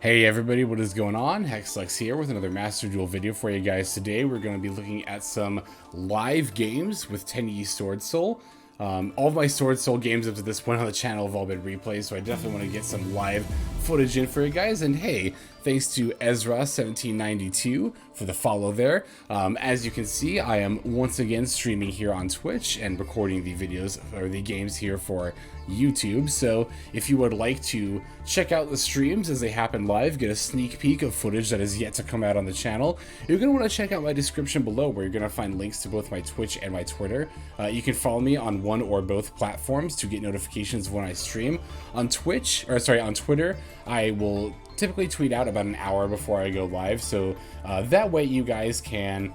Hey everybody, what is going on? Hexlex here with another Master Duel video for you guys. Today we're going to be looking at some live games with Tenyi Swordsoul. All of my Swordsoul games up to this point on the channel have all been replays, so I definitely want to get some live footage in for you guys. And hey, thanks to Ezra1792 for the follow there. As you can see, I am once again streaming here on Twitch and recording the videos or the games here for YouTube. So if you would like to check out the streams as they happen live, get a sneak peek of footage that is yet to come out on the channel, you're going to want to check out my description below, where you're going to find links to both my Twitch and my Twitter. You can follow me on one or both platforms to get notifications when I stream. On Twitter, I will typically tweet out about an hour before I go live, so that way you guys can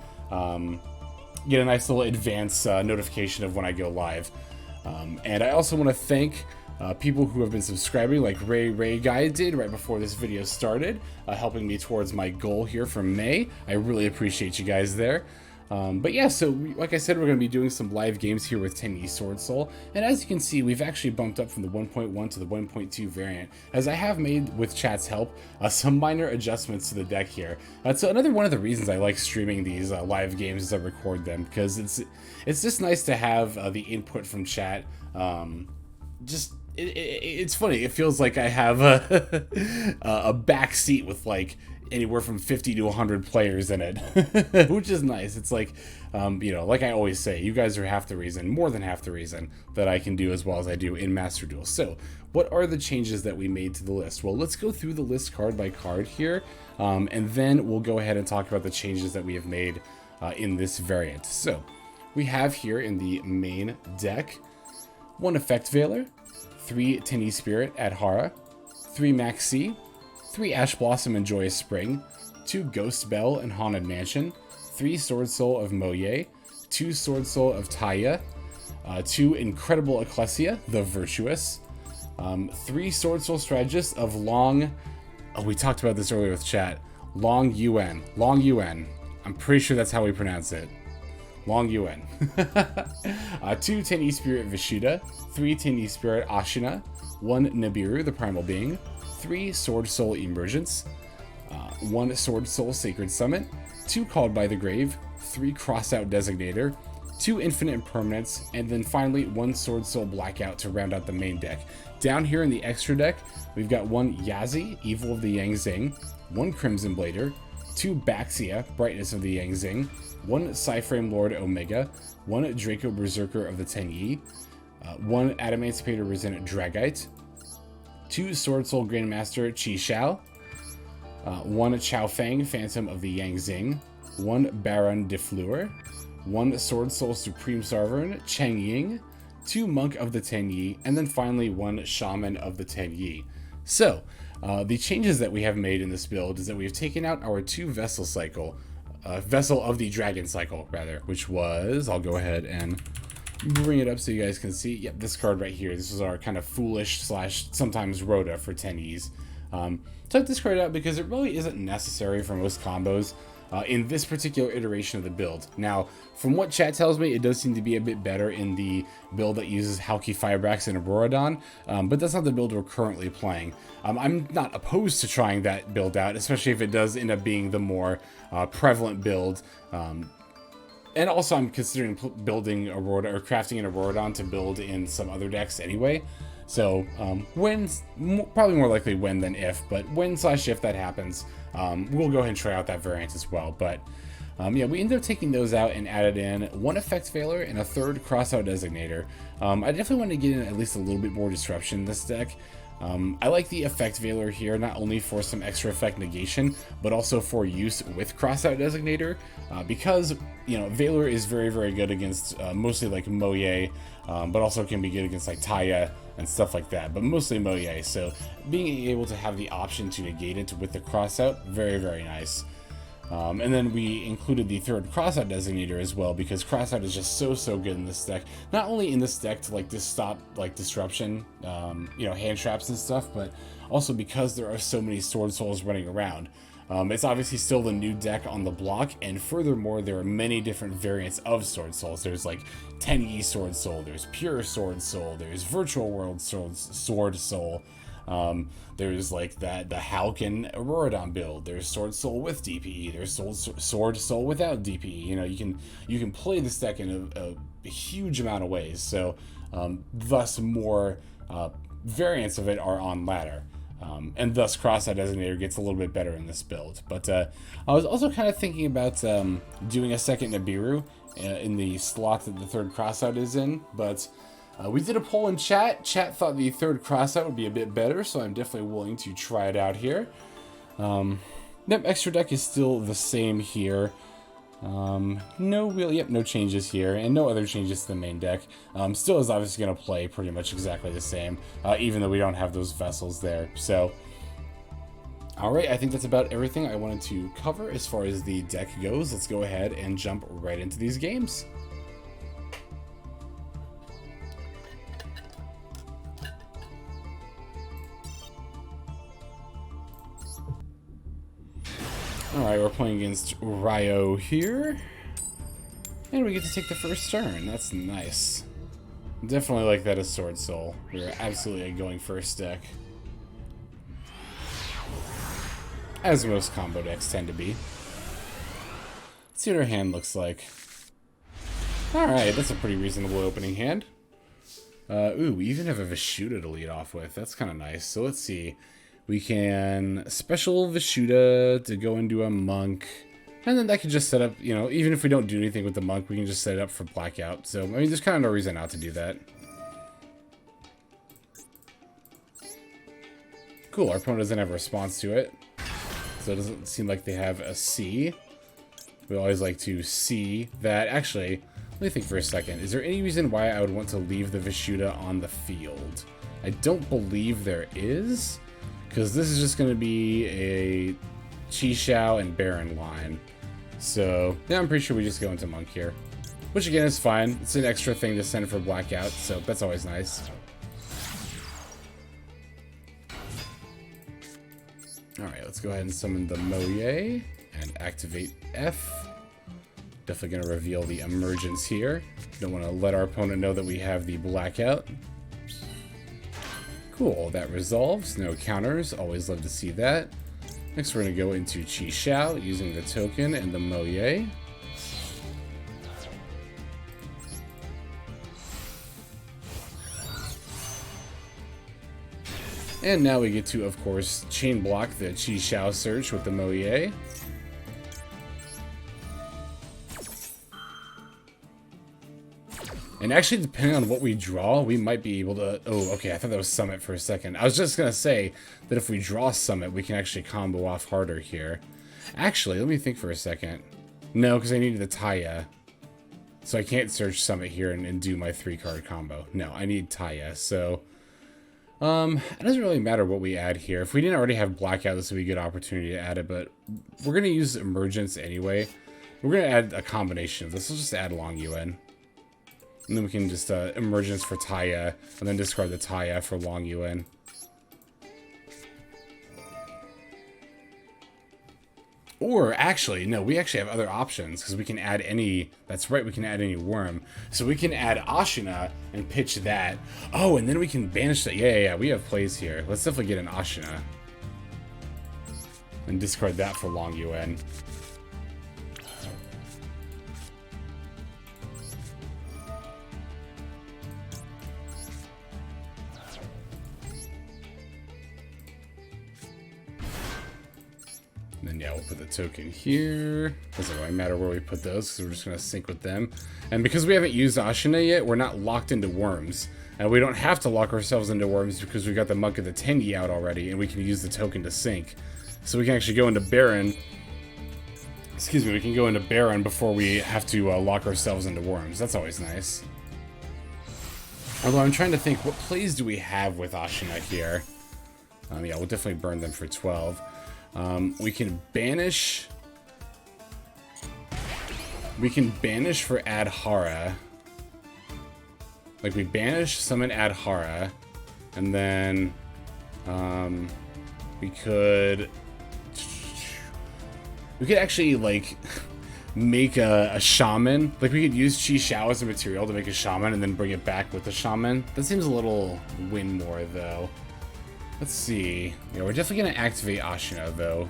get a nice little advance notification of when I go live. And I also want to thank people who have been subscribing, like Ray Guy did right before this video started, helping me towards my goal here for May. I really appreciate you guys there. But yeah, so like I said, we're going to be doing some live games here with Tenyi Swordsoul, and as you can see, we've actually bumped up from the 1.1 to the 1.2 variant, as I have made, with chat's help, some minor adjustments to the deck here. So another one of the reasons I like streaming these live games as I record them, because it's just nice to have the input from chat. It's funny, it feels like I have a back seat with like anywhere from 50 to 100 players in it, which is nice. It's like, you know, like I always say, you guys are half the reason, more than half the reason, that I can do as well as I do in Master Duel. So, what are the changes that we made to the list? Well, let's go through the list card by card here, and then we'll go ahead and talk about the changes that we have made in this variant. So, we have here in the main deck, 1 Effect Veiler, 3 Tenyi Spirit Adhara, 3 Maxx, 3 Ash Blossom and Joyous Spring, 2 Ghost Belle and Haunted Mansion, 3 Swordsoul of Mo Ye, 2 Swordsoul of Taia, 2 Incredible Ecclesia, the Virtuous, 3 Swordsoul Strategist of we talked about this earlier with chat, Longyuan. I'm pretty sure that's how we pronounce it. Longyuan. 2 Tenyi Spirit Vishuda, 3 Tenyi Spirit Ashuna, 1 Nibiru, the Primal Being, 3 Swordsoul Emergence, 1 Swordsoul Sacred Summit, 2 Called by the Grave, 3 Crossout Designator, 2 Infinite Impermanence, and then finally 1 Swordsoul Blackout to round out the main deck. Down here in the extra deck, we've got 1 Yazi, Evil of the Yang Zing, 1 Crimson Blader, 2 Baxia, Brightness of the Yang Zing, 1 Psyframe Lord Omega, 1 Draco Berserker of the Tenyi, 1 Adamancipator Resonant Dragite, 2 Swordsoul Grandmaster Qi Xiao, 1 Chao Feng Phantom of the Yang Zing, 1 Baron de Fleur, 1 Swordsoul Supreme Sovereign Cheng Ying, 2 Monk of the Tenyi, and then finally 1 Shaman of the Tenyi. So, the changes that we have made in this build is that we have taken out our 2 Vessel cycle, Vessel of the Dragon cycle, rather, which was, I'll go ahead and bring it up so you guys can see. Yep, this card right here. This is our kind of foolish / sometimes Rhoda for Tenyis. Took this card out because it really isn't necessary for most combos in this particular iteration of the build. Now, from what chat tells me, it does seem to be a bit better in the build that uses Halki Firebrax and Auroradon, but that's not the build we're currently playing. I'm not opposed to trying that build out, especially if it does end up being the more prevalent build. And also, I'm considering building Aurora, or crafting an Auroradon to build in some other decks anyway. So, probably more likely when than if, but when / if that happens, we'll go ahead and try out that variant as well. But, yeah, we ended up taking those out and added in 1 Effect Veiler and a 3rd Crossout Designator. I definitely want to get in at least a little bit more disruption in this deck. I like the Effect Veiler here, not only for some extra effect negation, but also for use with Crossout Designator, because, you know, Veiler is very, very good against mostly like Mo Ye, but also can be good against like Taia and stuff like that, but mostly Mo Ye. So being able to have the option to negate it with the Crossout, very, very nice. And then we included the 3rd Crossout Designator as well, because Crossout is just so good in this deck. Not only in this deck to like stop like disruption, you know, hand traps and stuff, but also because there are so many Swordsouls running around. It's obviously still the new deck on the block, and furthermore, there are many different variants of Swordsouls. There's like Tenyi Swordsoul, there's Pure Swordsoul, there's Virtual World Swordsoul, There's like the Halkin Auroradon build. There's Swordsoul with DPE. There's Swordsoul without DPE. You know, you can play this deck in a huge amount of ways. So thus more variants of it are on ladder. And thus Crossout Exterminator gets a little bit better in this build. But I was also kind of thinking about doing a second Nibiru in the slot that the third Crossout is in. But we did a poll in chat. Chat thought the third Crossout would be a bit better, so I'm definitely willing to try it out here. Extra deck is still the same here. No changes here, and no other changes to the main deck. Still is obviously going to play pretty much exactly the same, even though we don't have those vessels there. So, alright, I think that's about everything I wanted to cover as far as the deck goes. Let's go ahead and jump right into these games. Alright, we're playing against Ryo here. And we get to take the first turn. That's nice. Definitely like that as Swordsoul. We're absolutely a going first deck. As most combo decks tend to be. Let's see what our hand looks like. Alright, that's a pretty reasonable opening hand. Ooh, we even have a Vishuda to lead off with. That's kind of nice. So let's see. We can special Vishuda to go into a monk. And then that could just set up, you know, even if we don't do anything with the monk, we can just set it up for Blackout. So, I mean, there's kind of no reason not to do that. Cool, our opponent doesn't have a response to it. So it doesn't seem like they have a C. We always like to see that. Actually, let me think for a second. Is there any reason why I would want to leave the Vishuda on the field? I don't believe there is. Because this is just going to be a Chi-Shao and Baron line. So, yeah, I'm pretty sure we just go into Monk here. Which, again, is fine. It's an extra thing to send for Blackout, so that's always nice. Alright, let's go ahead and summon the Mo Ye and activate F. Definitely going to reveal the Emergence here. Don't want to let our opponent know that we have the Blackout. Cool, that resolves. No counters. Always love to see that. Next, we're going to go into Chi-Shao using the token and the Mo Ye. And now we get to, of course, chain block the Chi-Shao search with the Mo Ye. And actually, depending on what we draw, we might be able to... Oh, okay, I thought that was Summit for a second. I was just going to say that if we draw Summit, we can actually combo off harder here. Actually, let me think for a second. No, because I needed the Taia. So I can't search Summit here and do my 3-card combo. No, I need Taia, so... it doesn't really matter what we add here. If we didn't already have Blackout, this would be a good opportunity to add it, but we're going to use Emergence anyway. We're going to add a combination of this. Let's just add Longyuan. And then we can just Emergence for Taia, and then discard the Taia for Longyuan. Or, actually, no, we actually have other options, because we can add any... That's right, we can add any worm. So we can add Ashuna and pitch that. Oh, and then we can banish that. Yeah, we have plays here. Let's definitely get an Ashuna. And discard that for Longyuan. And then, yeah, we'll put the token here. Doesn't really matter where we put those, because we're just going to sync with them. And because we haven't used Ashuna yet, we're not locked into worms. And we don't have to lock ourselves into worms because we've got the Monk of the Tenyi out already, and we can use the token to sync. So we can actually go into Baron. Excuse me, we can go into Baron before we have to lock ourselves into worms. That's always nice. Although I'm trying to think, what plays do we have with Ashuna here? Yeah, we'll definitely burn them for 12. We can banish. We can banish for Adhara. Like, we banish, summon Adhara, and then we could actually, like, make a shaman. Like, we could use Chi-Shao as a material to make a shaman and then bring it back with the shaman. That seems a little win more, though. Let's see. Yeah, we're definitely gonna activate Ashuna though.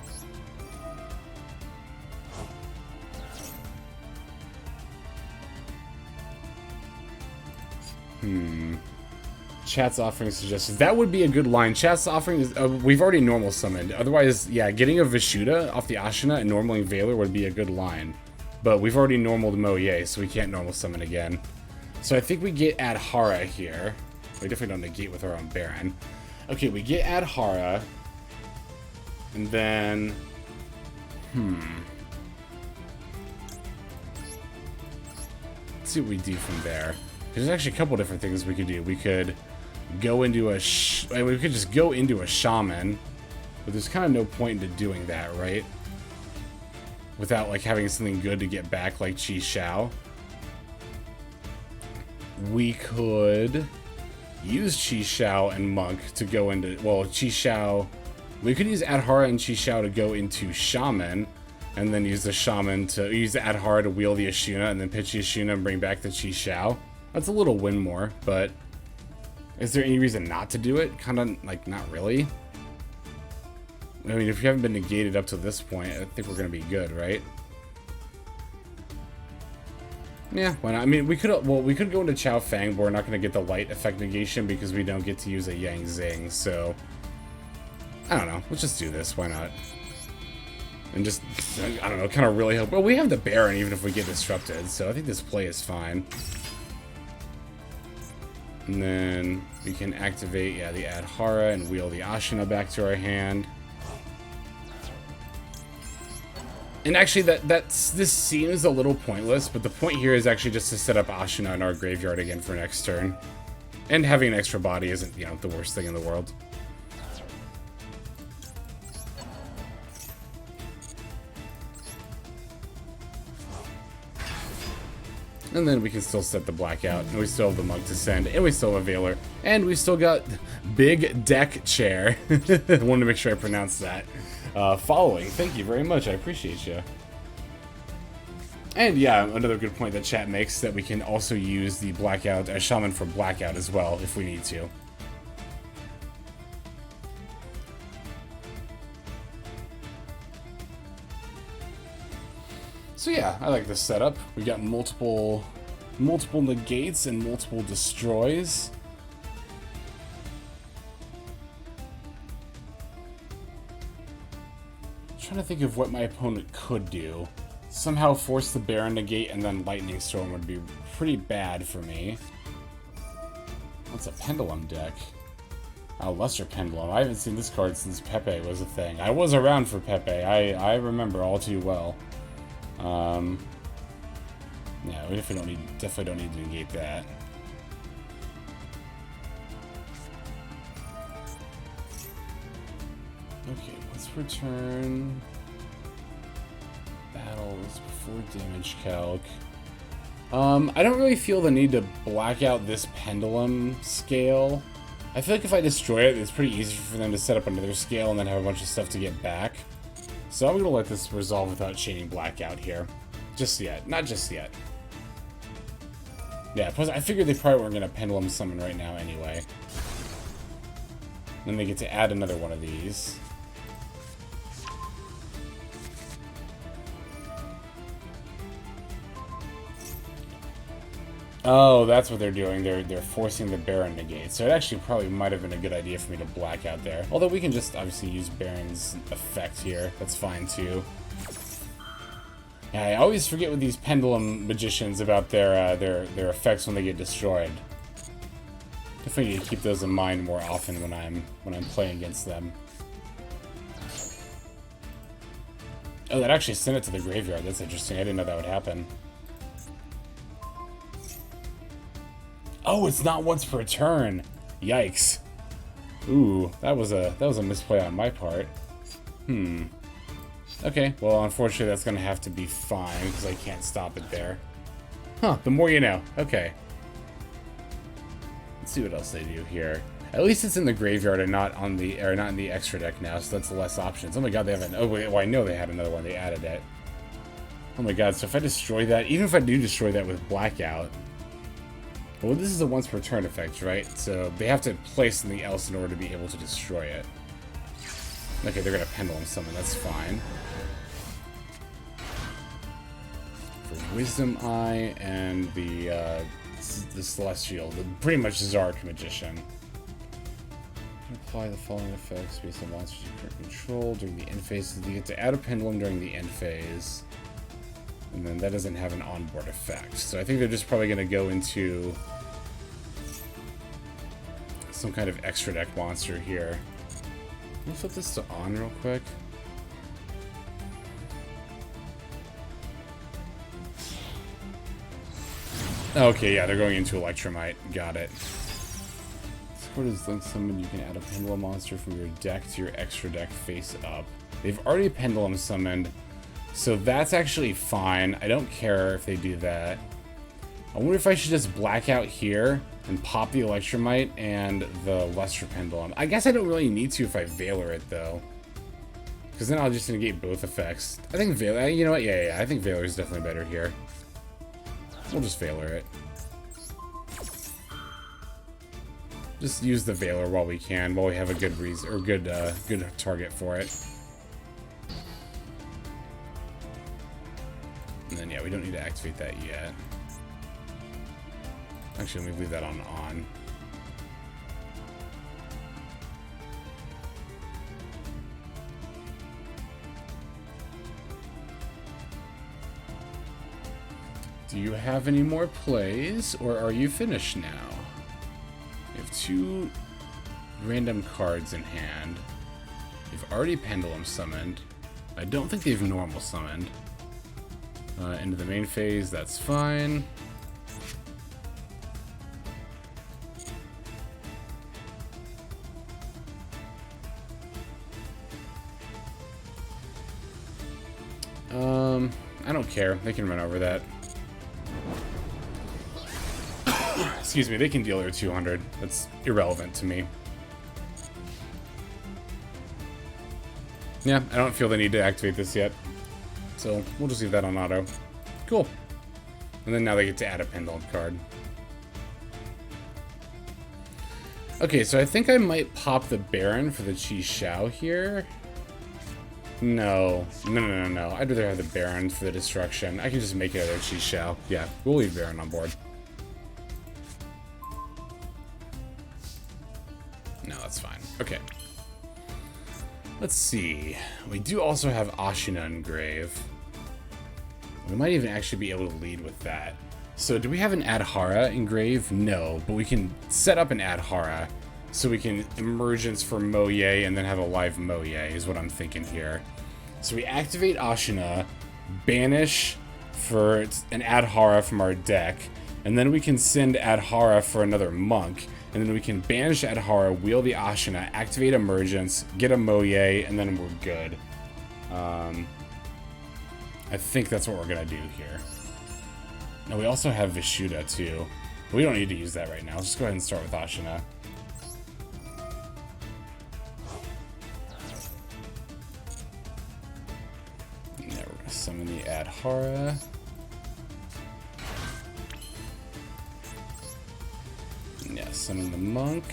Chat's offering suggestions. That would be a good line. Chat's offering is we've already normal summoned. Otherwise, yeah, getting a Vishuda off the Ashuna and normaling Valor would be a good line. But we've already normaled Mo Ye, so we can't normal summon again. So I think we get Adhara here. We definitely don't negate with our own Baron. Okay, we get Adhara. And then... Let's see what we do from there. There's actually a couple different things we could do. We could go into a... we could just go into a Shaman. But there's kind of no point into doing that, right? Without, like, having something good to get back, like Chi Xiao. We could use Chi Xiao and Monk to go into... Well, Chi Xiao... We could use Adhara and Chi Xiao to go into Shaman. And then use the Shaman to... Use the Adhara to wheel the Ashuna and then pitch the Ashuna and bring back the Chi Xiao. That's a little win more, but... Is there any reason not to do it? Kind of, like, not really. I mean, if we haven't been negated up to this point, I think we're going to be good, right? Yeah, why not? I mean, we could go into Chao Fang, but we're not going to get the light effect negation because we don't get to use a Yang Zing, so... I don't know. Let's just do this. Why not? And just, I don't know, kind of really hope... Well, we have the Baron even if we get disrupted, so I think this play is fine. And then we can activate, yeah, the Adhara and wheel the Ashuna back to our hand. And actually, this seems a little pointless, but the point here is actually just to set up Ashuna in our graveyard again for next turn. And having an extra body isn't, you know, the worst thing in the world. And then we can still set the Blackout, and we still have the Monk to send, and we still have Valor, and we still got Big Deck Chair. I wanted to make sure I pronounced that. Following, thank you very much, I appreciate you. And yeah, another good point that chat makes, that we can also use the Blackout, Shaman for Blackout as well, if we need to. So yeah, I like this setup. We got multiple negates and multiple destroys. I'm trying to think of what my opponent could do. Somehow force the Baron negate and then Lightning Storm would be pretty bad for me. What's a Pendulum deck? Oh, Lesser Pendulum. I haven't seen this card since Pepe was a thing. I was around for Pepe. I remember all too well. Yeah, we definitely don't need to negate that. Okay, let's return battles before damage calc. I don't really feel the need to black out this pendulum scale. I feel like if I destroy it, it's pretty easy for them to set up another scale and then have a bunch of stuff to get back. So I'm gonna let this resolve without chaining Blackout here. Just yet. Not just yet. Yeah, plus I figured they probably weren't gonna Pendulum Summon right now anyway. Then they get to add another one of these. Oh, that's what they're doing. They're forcing the Baron negate. So it actually probably might have been a good idea for me to black out there. Although we can just obviously use Baron's effect here. That's fine too. Yeah, I always forget with these Pendulum Magicians about their effects when they get destroyed. Definitely need to keep those in mind more often when I'm playing against them. Oh, that actually sent it to the graveyard. That's interesting. I didn't know that would happen. Oh, it's not once per turn. Yikes. Ooh, that was a misplay on my part. Okay, well, unfortunately, that's gonna have to be fine because I can't stop it there. Huh? The more you know. Okay. Let's see what else they do here. At least it's in the graveyard and not in the extra deck now, so that's less options. Oh my god, they have an... Oh wait, well, I know they had another one. They added it. Oh my god, so if I destroy that, even if I do destroy that with Blackout, Well, this is a once per turn effect, right? So they have to place something else in order to be able to destroy it. Okay, they're gonna pendulum summon, that's fine. For Wisdom Eye and the Celestial, pretty much Zark Magician. Apply the following effects based on monsters you currently control during the end phase. You get to add a pendulum during the end phase. And then that doesn't have an onboard effect. So I think they're just probably going to go into some kind of extra deck monster here. Let me flip this to on real quick. Okay, yeah, they're going into Electromite. Got it. What is Link Summon? You can add a Pendulum monster from your deck to your extra deck face up. They've already Pendulum summoned, so that's actually fine. I don't care if they do that. I wonder if I should just Blackout here and pop the Electromite and the Lesser Pendulum. I guess I don't really need to if I Veiler it, though. Because then I'll just negate both effects. I think Veiler... You know what? Yeah, I think Veiler is definitely better here. We'll just Veiler it. Just use the Veiler while we can, while we have a good reason or good target for it. And then yeah, we don't need to activate that yet. Actually, let me leave that on. Do you have any more plays, or are you finished now? You have 2 random cards in hand. They've already Pendulum summoned. I don't think they've normal summoned. Into the main phase, that's fine. I don't care. They can run over that. Excuse me, they can deal their 200. That's irrelevant to me. Yeah, I don't feel the need to activate this yet. So, we'll just leave that on auto. Cool. And then now they get to add a Pendulum card. Okay, so I think I might pop the Baron for the Chi Xiao here. No. I'd rather have the Baron for the Destruction. I can just make it other Chi Xiao. Yeah, we'll leave Baron on board. No, that's fine. Okay. Let's see. We do also have Ashuna in grave. We might even actually be able to lead with that. So do we have an Adhara in grave? No, but we can set up an Adhara so we can Emergence for Mo Ye and then have a live Mo Ye is what I'm thinking here. So we activate Ashuna, banish for an Adhara from our deck, and then we can send Adhara for another monk. And then we can banish Adhara, wheel the Ashuna, activate Emergence, get a Mo Ye, and then we're good. I think that's what we're going to do here. Now, we also have Vishuda, too. We don't need to use that right now. Let's just go ahead and start with Ashuna. Now we're going to summon the Adhara. Yeah, summon the monk.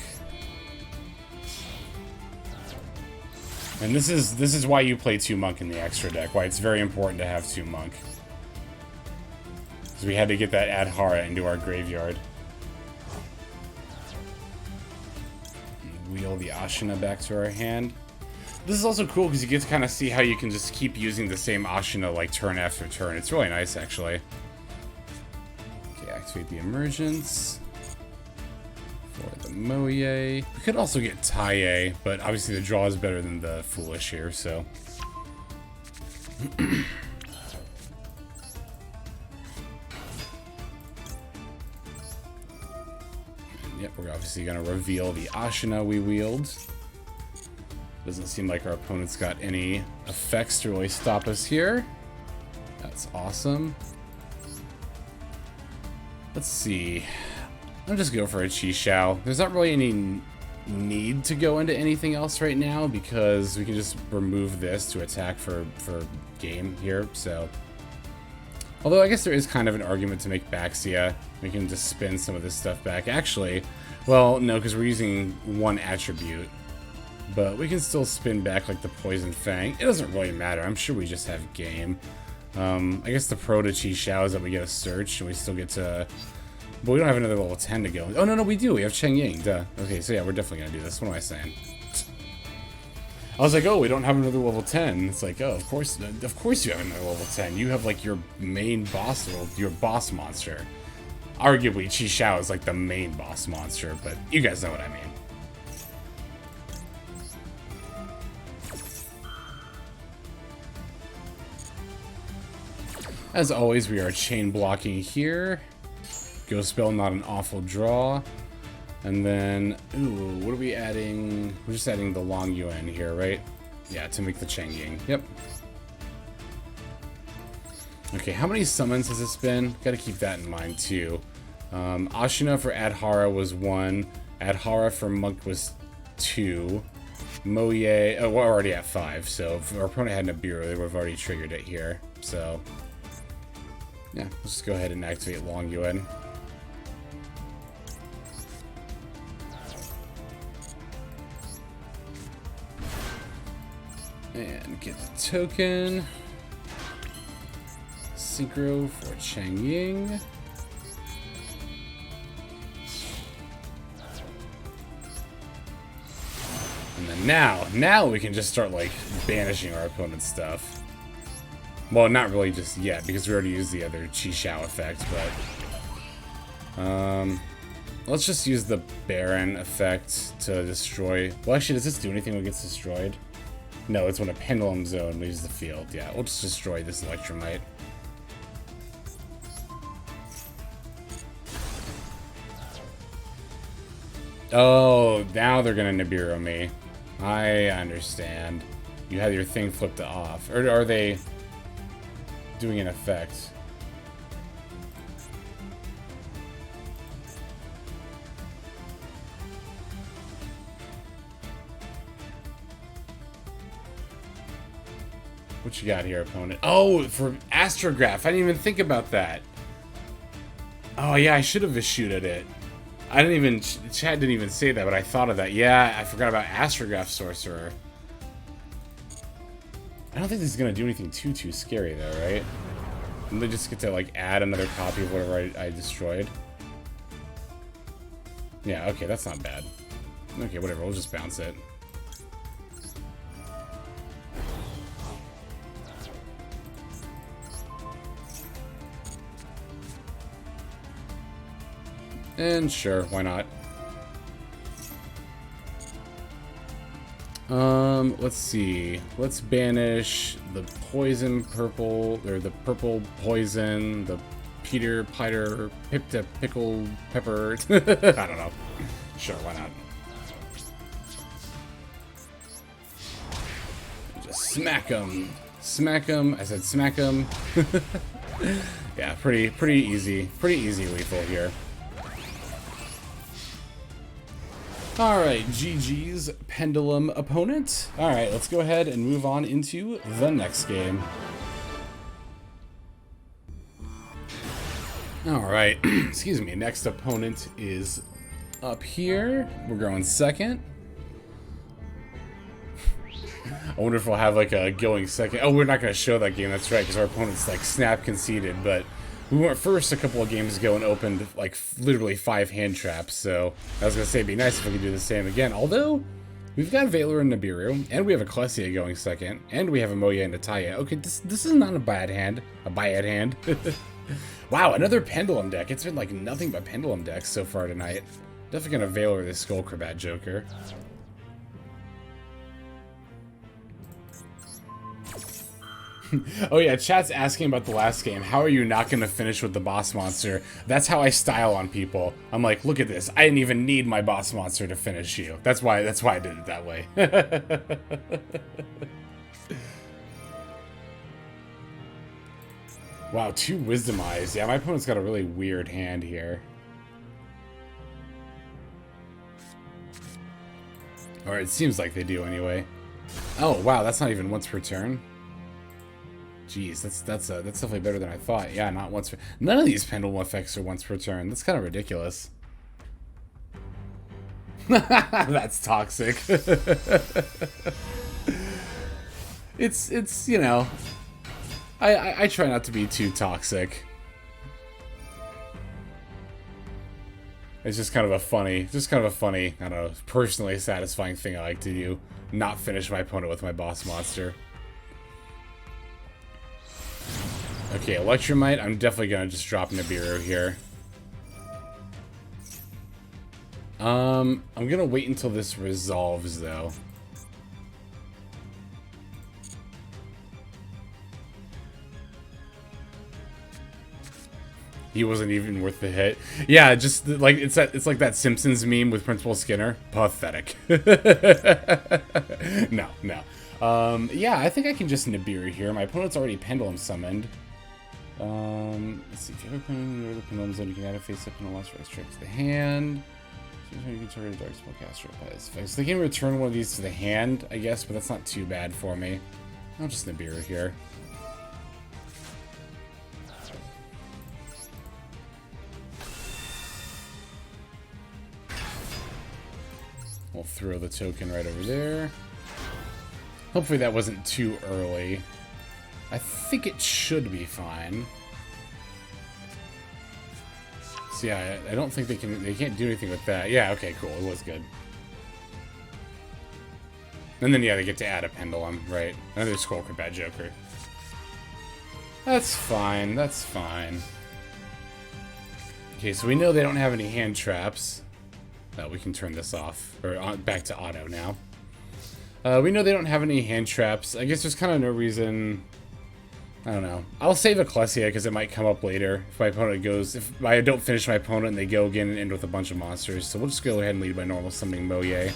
And this is why you play 2 monk in the extra deck, why it's very important to have 2 monk. Because we had to get that Adhara into our graveyard. Wheel the Ashuna back to our hand. This is also cool because you get to kind of see how you can just keep using the same Ashuna like turn after turn. It's really nice, actually. Okay, activate the Emergence. For the Mo Ye. We could also get Taia, but obviously the draw is better than the Foolish here, so. Yep, we're obviously going to reveal the Ashuna we wield. Doesn't seem like our opponent's got any effects to really stop us here. That's awesome. Let's see. I'll just go for a Chi Xiao. There's not really any need to go into anything else right now because we can just remove this to attack for game here. So Although I guess there is kind of an argument to make Baxia. We can just spin some of this stuff back. Actually, well, no, because we're using one attribute. But we can still spin back like the Poison Fang. It doesn't really matter. I'm sure we just have game. I guess the pro to Chi Xiao is that we get a search and we still get to... But we don't have another level 10 to go. Oh, no, we do. We have Cheng Ying. Duh. Okay, so yeah, we're definitely going to do this. What am I saying? I was like, oh, we don't have another level 10. It's like, oh, of course you have another level 10. You have, like, your main boss, or your boss monster. Arguably, Chi Xiao is, like, the main boss monster, but you guys know what I mean. As always, we are chain blocking here. Ghost Spell, not an awful draw. And then, ooh, what are we adding? We're just adding the Longyuan here, right? Yeah, to make the Cheng Ying. Yep. Okay, how many summons has this been? Gotta keep that in mind, too. Ashuna for Adhara was 1. Adhara for Monk was 2. Mo Ye, oh, we're already at 5. So if our opponent had Nibiru, they would have already triggered it here. So, yeah, let's just go ahead and activate Longyuan. And get the token. Synchro for Cheng Ying. And then now we can just start like banishing our opponent's stuff. Well, not really just yet because we already used the other Chi Xiao effect, but let's just use the Baron effect to destroy. Well, actually, does this do anything when it gets destroyed? No, it's when a Pendulum Zone leaves the field. Yeah, we'll just destroy this Electromite. Oh, now they're gonna Nibiru me. I understand. You had your thing flipped off. Or are they doing an effect? What you got here, opponent? Oh, for Astrograph. I didn't even think about that. Oh, yeah, I should have Vishuda'd it. I didn't even... Chad didn't even say that, but I thought of that. Yeah, I forgot about Astrograph Sorcerer. I don't think this is going to do anything too scary, though, right? And they just get to, like, add another copy of whatever I destroyed. Yeah, okay, that's not bad. Okay, whatever, we'll just bounce it. And sure, why not? Let's see. Let's banish the poison purple, or the purple poison, the Peter, Piter, Pipta, Pickle, Pepper. I don't know. Sure, why not? Just smack 'em. Smack 'em. I said smack 'em. Yeah, pretty easy. Pretty easy lethal here. Alright, GG's Pendulum opponent. Alright, let's go ahead and move on into the next game. Alright, excuse me, next opponent is up here. We're going second. I wonder if we'll have like a going second. Oh, we're not going to show that game, that's right, because our opponent's like snap conceded, but we went first a couple of games ago and opened like literally 5 hand traps, so I was going to say it'd be nice if we could do the same again. Although, we've got Valor and Nibiru, and we have Ecclesia going second, and we have a Mo Ye and a Taia. Okay, this is not a bad hand. A bad hand. Wow, another Pendulum deck. It's been like nothing but Pendulum decks so far tonight. Definitely going to Valor this Skullcrabat Joker. Oh yeah, chat's asking about the last game. How are you not going to finish with the boss monster? That's how I style on people. I'm like, look at this. I didn't even need my boss monster to finish you. That's why I did it that way. Wow, 2 Wisdom Eyes. Yeah, my opponent's got a really weird hand here. Or it seems like they do anyway. Oh, wow, that's not even once per turn. Jeez, that's definitely better than I thought. Yeah, not once. None of these pendulum effects are once per turn. That's kind of ridiculous. That's toxic. it's you know, I try not to be too toxic. It's just kind of a funny, I don't know, personally satisfying thing I like to do. Not finish my opponent with my boss monster. Okay, Electromite, I'm definitely gonna just drop Nibiru here. I'm gonna wait until this resolves, though. He wasn't even worth the hit. Yeah, just like it's like that Simpsons meme with Principal Skinner. Pathetic. No. Yeah, I think I can just Nibiru here. My opponent's already Pendulum summoned. Let's see. If you have a pendulum, the pendulum zone, you can add a face up and a loss for extra to the hand. You can target a dark spellcaster by this effect. So they can return one of these to the hand, I guess, but that's not too bad for me. I'll just Nibiru here. We'll throw the token right over there. Hopefully that wasn't too early. I think it should be fine. So yeah, I don't think they can't do anything with that. Yeah, okay, cool. It was good. And then yeah, they get to add a pendulum, right? Another Skull Bad Joker. That's fine. That's fine. Okay, so we know they don't have any hand traps. We can turn this off, or back to auto now. We know they don't have any hand traps. I guess there's kind of no reason. I don't know. I'll save Ecclesia because it might come up later if my opponent goes. If I don't finish my opponent and they go again and end with a bunch of monsters. So we'll just go ahead and lead by normal summoning Mo Ye.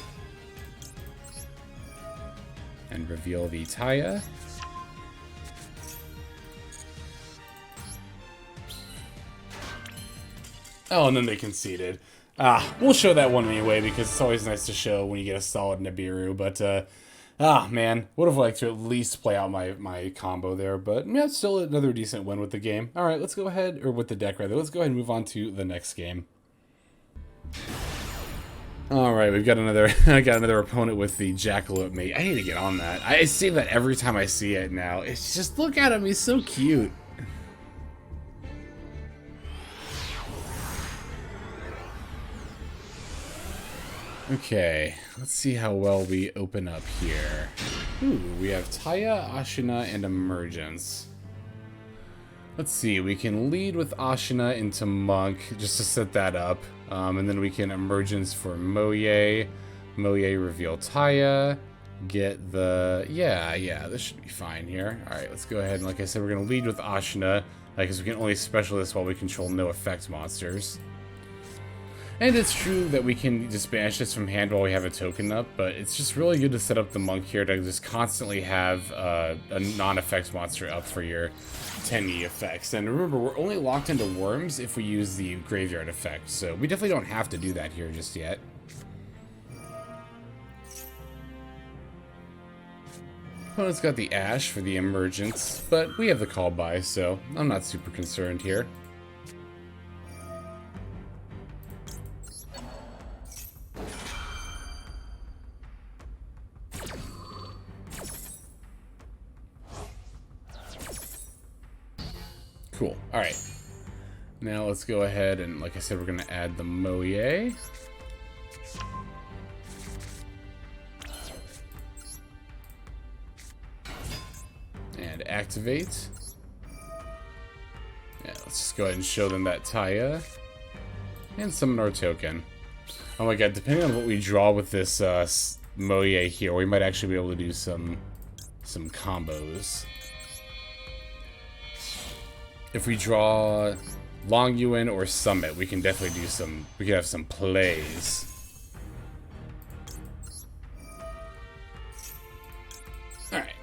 And reveal the Taia. Oh, and then they conceded. We'll show that one anyway because it's always nice to show when you get a solid Nibiru. But, man, would have liked to at least play out my combo there. But, yeah, it's still another decent win with the game. All right, let's go ahead, or with the deck, rather. Let's go ahead and move on to the next game. All right, we've got another opponent with the Jackalope mate. I need to get on that. I see that every time I see it now. It's just, look at him. He's so cute. Okay, let's see how well we open up here. Ooh, we have Taia, Ashuna, and Emergence. Let's see, we can lead with Ashuna into Monk, just to set that up. And then we can Emergence for Mo Ye. Mo Ye reveal Taia. Get the... Yeah, this should be fine here. Alright, let's go ahead and, like I said, we're going to lead with Ashuna, because we can only special this while we control no effect monsters. And it's true that we can just banish this from hand while we have a token up, but it's just really good to set up the Monk here to just constantly have a non-effects monster up for your Tenyi effects. And remember, we're only locked into worms if we use the graveyard effect, so we definitely don't have to do that here just yet. Opponent's got the Ash for the Emergence, but we have the call by, so I'm not super concerned here. Cool. Alright. Now let's go ahead and, like I said, we're going to add the Mo Ye. And activate. Yeah, let's just go ahead and show them that Taia. And summon our token. Oh my god, depending on what we draw with this Mo Ye here, we might actually be able to do some combos. If we draw Longyuan or Summit, we can definitely do some, we can have some plays. Alright.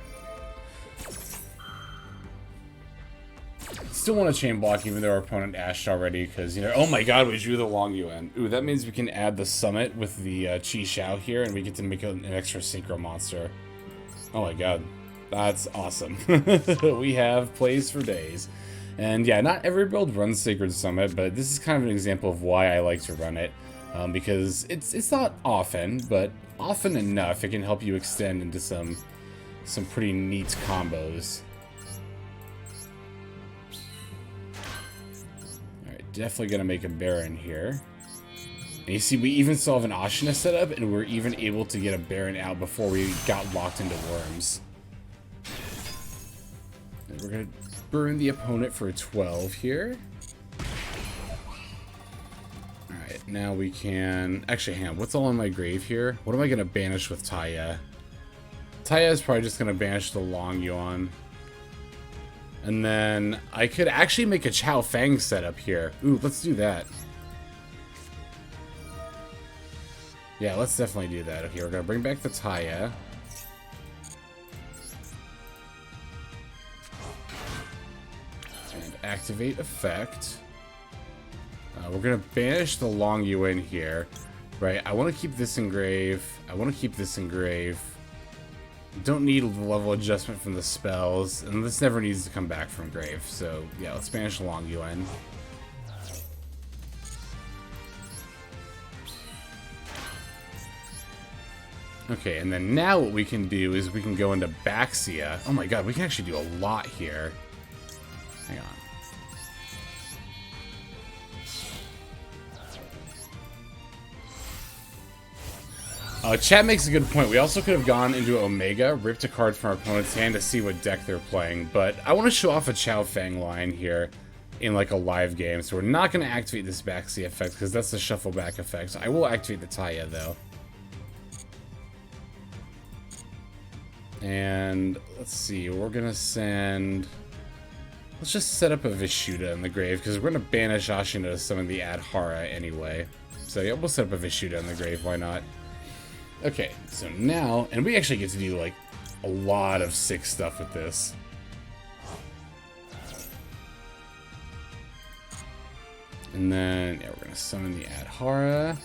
Still want to chain block even though our opponent ashed already, because, you know, oh my god, we drew the Longyuan. Ooh, that means we can add the Summit with the Chi Xiao here, and we get to make an extra Synchro monster. Oh my god. That's awesome. We have plays for days. And yeah, not every build runs Sacred Summit, but this is kind of an example of why I like to run it. Because it's not often, but often enough it can help you extend into some pretty neat combos. Alright, definitely gonna make a Baron here. And you see, we even still have an Ashuna set up, and we're even able to get a Baron out before we got locked into worms. And we're gonna burn the opponent for a 12 here. Alright, now we can... Actually, hang on, what's all in my grave here? What am I gonna banish with Taia? Taia is probably just gonna banish the Longyuan. And then I could actually make a Chao Fang setup here. Ooh, let's do that. Yeah, let's definitely do that. Okay, we're gonna bring back the Taia. And activate effect. We're gonna banish the Longyuan here. Right, I want to keep this in grave. I want to keep this in grave. Don't need the level adjustment from the spells, and this never needs to come back from grave. So yeah, let's banish the Longyuan. Okay, and then now what we can do is we can go into Baxia. Oh my god, we can actually do a lot here. Hang on. Chat makes a good point. We also could have gone into Omega, ripped a card from our opponent's hand to see what deck they're playing, but I want to show off a Chao Fang line here in like a live game, so we're not going to activate this Baxia effect because that's the shuffle back effect. I will activate the Taia though. And let's see, we're gonna send... Let's just set up a Vishuda in the grave, because we're gonna banish Ashuna to summon the Adhara anyway. So yeah, we'll set up a Vishuda in the grave, why not? Okay, so now, and we actually get to do like a lot of sick stuff with this. And then, yeah, we're gonna summon the Adhara.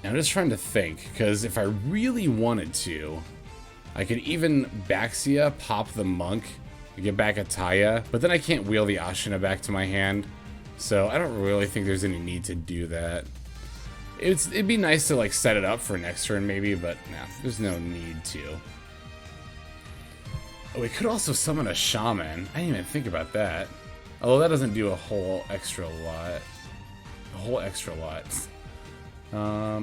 I'm just trying to think, because if I really wanted to, I could even Baxia, pop the Monk, and get back a Taia, but then I can't wheel the Ashuna back to my hand, so I don't really think there's any need to do that. It'd be nice to like set it up for next turn maybe, but nah, there's no need to. Oh, we could also summon a Shaman. I didn't even think about that. Although that doesn't do a whole extra lot. A whole extra lot. I'll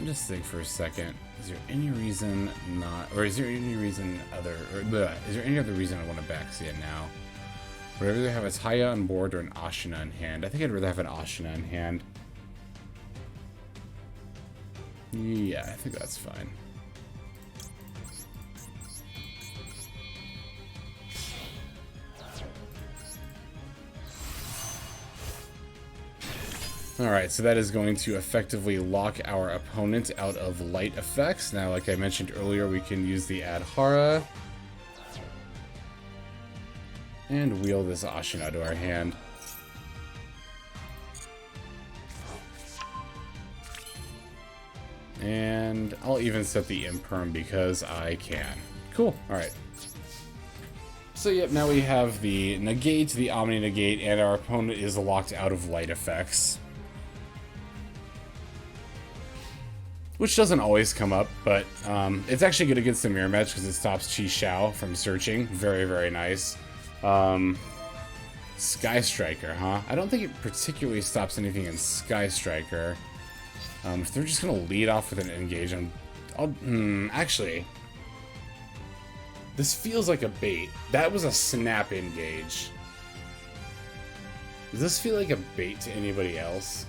just think for a second. Is there any reason not, or is there any reason other, or bleh, is there any other reason I want to Baxia now? Would I rather have a Taia on board or an Ashuna in hand? I think I'd rather have an Ashuna in hand. Yeah, I think that's fine. Alright, so that is going to effectively lock our opponent out of light effects. Now, like I mentioned earlier, we can use the Adhara and wheel this Ashuna to our hand. And I'll even set the Imperm because I can. Cool, alright. So yep, now we have the negate, the Omni negate, and our opponent is locked out of light effects. Which doesn't always come up, but it's actually good against the mirror match because it stops Chi Xiao from searching. Very, very nice. Sky Striker, huh? I don't think it particularly stops anything in Sky Striker. If they're just gonna lead off with an engage, actually, this feels like a bait. That was a snap engage. Does this feel like a bait to anybody else?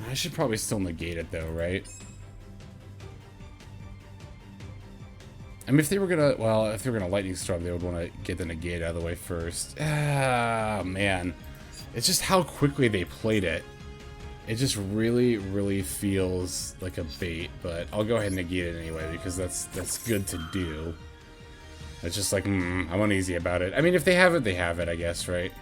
I should probably still negate it though, right? I mean, if they were gonna, well, if they were gonna Lightning Storm, they would want to get the negate out of the way first. Ah, man. It's just how quickly they played it. It just really, really feels like a bait, but I'll go ahead and negate it anyway because that's good to do. It's just like, I'm uneasy about it. I mean, if they have it, I guess, right?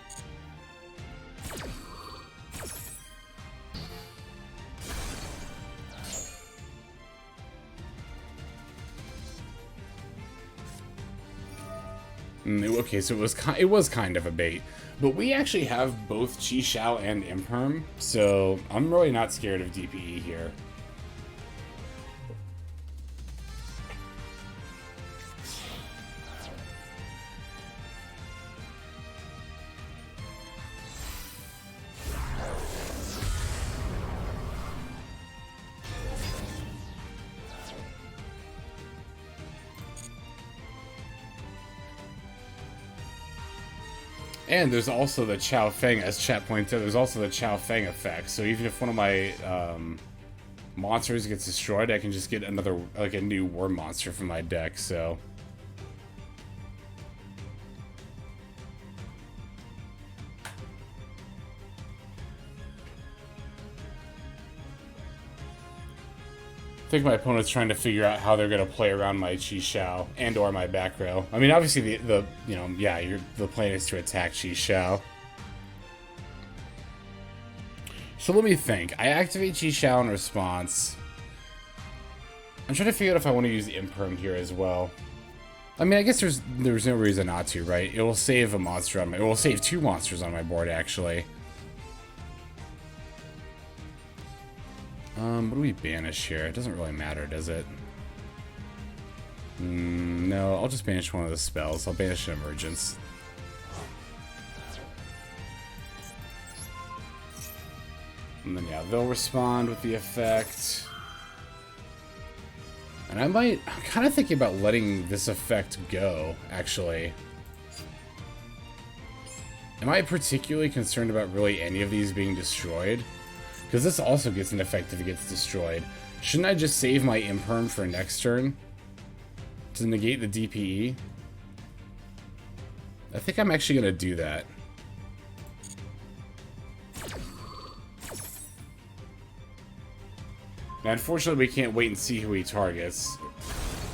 Okay, so it was kind of a bait. But we actually have both Chi Xiao and Imperm, so I'm really not scared of DPE here. And there's also the Chao Feng, as chat pointed out, there's also the Chao Feng effect. So even if one of my monsters gets destroyed, I can just get another, like a new worm monster from my deck, so. I think my opponent's trying to figure out how they're going to play around my Chi Xiao and or my back row. I mean, obviously the plan is to attack Chi Xiao. So let me think. I activate Chi Xiao in response. I'm trying to figure out if I want to use Imperm here as well. I mean, I guess there's no reason not to, right? It will save a monster on my... It will save 2 monsters on my board, actually. What do we banish here? It doesn't really matter, does it? No, I'll just banish one of the spells. I'll banish an Emergence. And then, yeah, they'll respond with the effect. And I'm kind of thinking about letting this effect go, actually. Am I particularly concerned about really any of these being destroyed? Because this also gets an effect if it gets destroyed. Shouldn't I just save my Imperm for next turn? To negate the DPE? I think I'm actually going to do that. Now, unfortunately, we can't wait and see who he targets.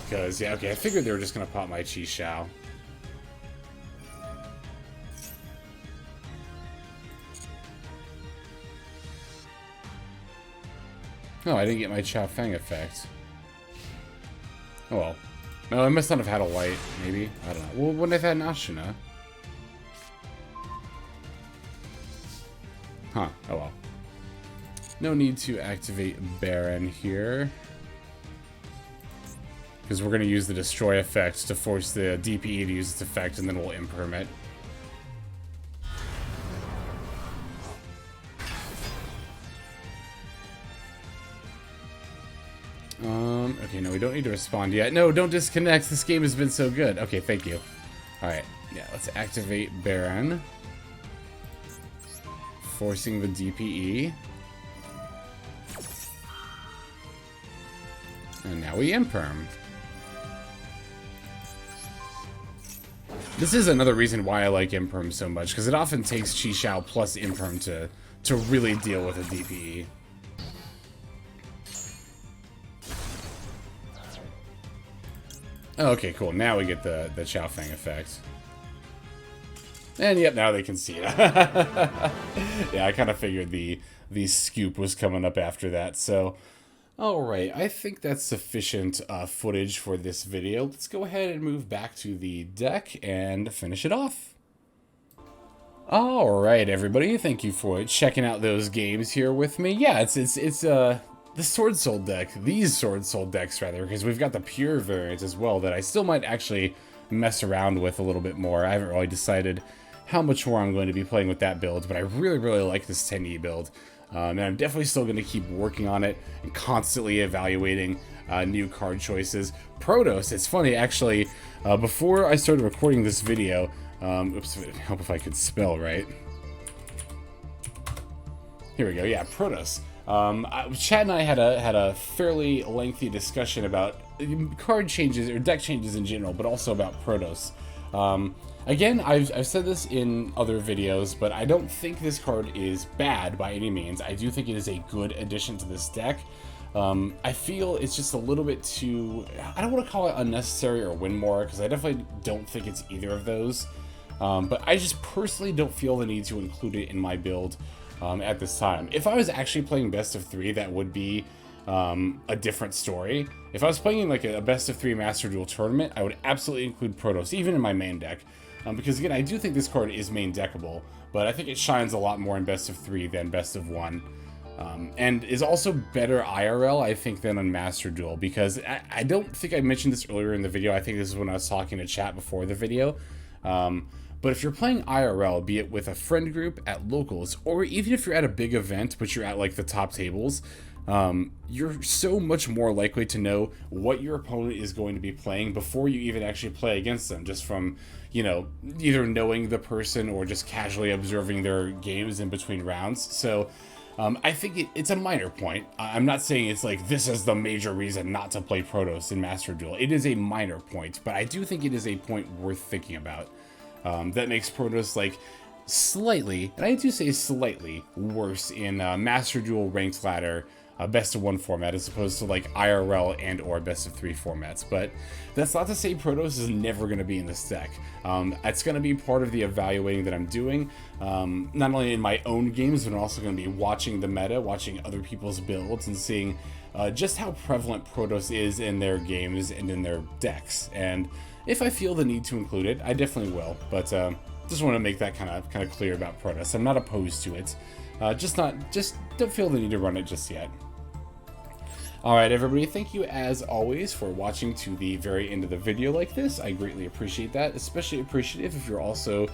Because, yeah, okay, I figured they were just going to pop my Chi Xiao. Oh, I didn't get my Chao Feng effect. Oh well. No, I must not have had a white, maybe. I don't know. Well, wouldn't have had an Ashuna. Huh. Oh well. No need to activate Baron here. Because we're going to use the Destroy effect to force the DPE to use its effect, and then we'll Imperm it. Okay, no, we don't need to respond yet. No, don't disconnect. This game has been so good. Okay, thank you. Alright, yeah, let's activate Baron. Forcing the DPE. And now we Imperm. This is another reason why I like Imperm so much, because it often takes Chi Xiao plus Imperm to really deal with a DPE. Oh, okay, cool. Now we get the Chao Feng effect. And yep, now they can see it. Yeah, I kind of figured the scoop was coming up after that. So, alright, I think that's sufficient footage for this video. Let's go ahead and move back to the deck and finish it off. Alright, everybody, thank you for checking out those games here with me. Yeah, it's the Swordsoul deck, these Swordsoul decks rather, because we've got the pure variant as well that I still might actually mess around with a little bit more. I haven't really decided how much more I'm going to be playing with that build, but I really, really like this Tenyi build. And I'm definitely still going to keep working on it and constantly evaluating new card choices. Protos, it's funny actually, before I started recording this video, oops, help if I could spell right. Here we go, yeah, Protos. Chad and I had a fairly lengthy discussion about card changes or deck changes in general, but also about Protos. Again, I've said this in other videos, but I don't think this card is bad by any means. I do think it is a good addition to this deck. I feel it's just a little bit too... I don't want to call it unnecessary or win more, because I definitely don't think it's either of those. But I just personally don't feel the need to include it in my build at this time. If I was actually playing best of 3, that would be a different story. if I was playing in like a best of 3 Master Duel tournament, I would absolutely include Protoss, even in my main deck. Because again, I do think this card is main deckable, but I think it shines a lot more in best of 3 than best of 1. And is also better IRL, I think, than on Master Duel, because I don't think I mentioned this earlier in the video. I think this is when I was talking to chat before the video. But if you're playing IRL, be it with a friend group, at locals, or even if you're at a big event, but you're at like the top tables, you're so much more likely to know what your opponent is going to be playing before you even actually play against them, just from, you know, either knowing the person or just casually observing their games in between rounds. So I think it's a minor point. I'm not saying it's like this is the major reason not to play Protoss in Master Duel. It is a minor point, but I do think it is a point worth thinking about. That makes Protoss like slightly, and I do say slightly, worse in Master Duel ranked ladder best of 1 format as opposed to like IRL and or best of 3 formats. But that's not to say Protoss is never going to be in this deck. It's going to be part of the evaluating that I'm doing, not only in my own games, but I'm also going to be watching the meta, watching other people's builds, and seeing just how prevalent Protoss is in their games and in their decks. And if I feel the need to include it, I definitely will. But just want to make that kind of clear about Protoss. I'm not opposed to it. Just don't feel the need to run it just yet. Alright everybody, thank you as always for watching to the very end of the video like this. I greatly appreciate that, especially appreciative if you're also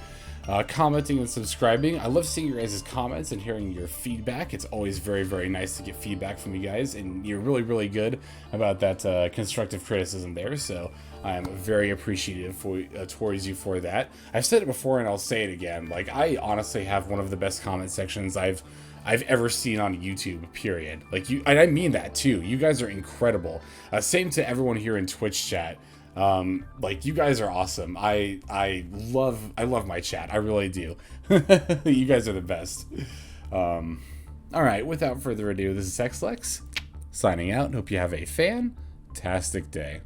commenting and subscribing. I love seeing your guys' comments and hearing your feedback. It's always very, very nice to get feedback from you guys, and you're really, really good about that constructive criticism there, so I'm very appreciative towards you for that. I've said it before and I'll say it again. Like, I honestly have one of the best comment sections I've ever seen on YouTube, period. Like, and I mean that too. You guys are incredible. Same to everyone here in Twitch chat. Like, you guys are awesome. I love my chat. I really do. You guys are the best. All right, without further ado, this is XLex signing out. Hope you have a fantastic day.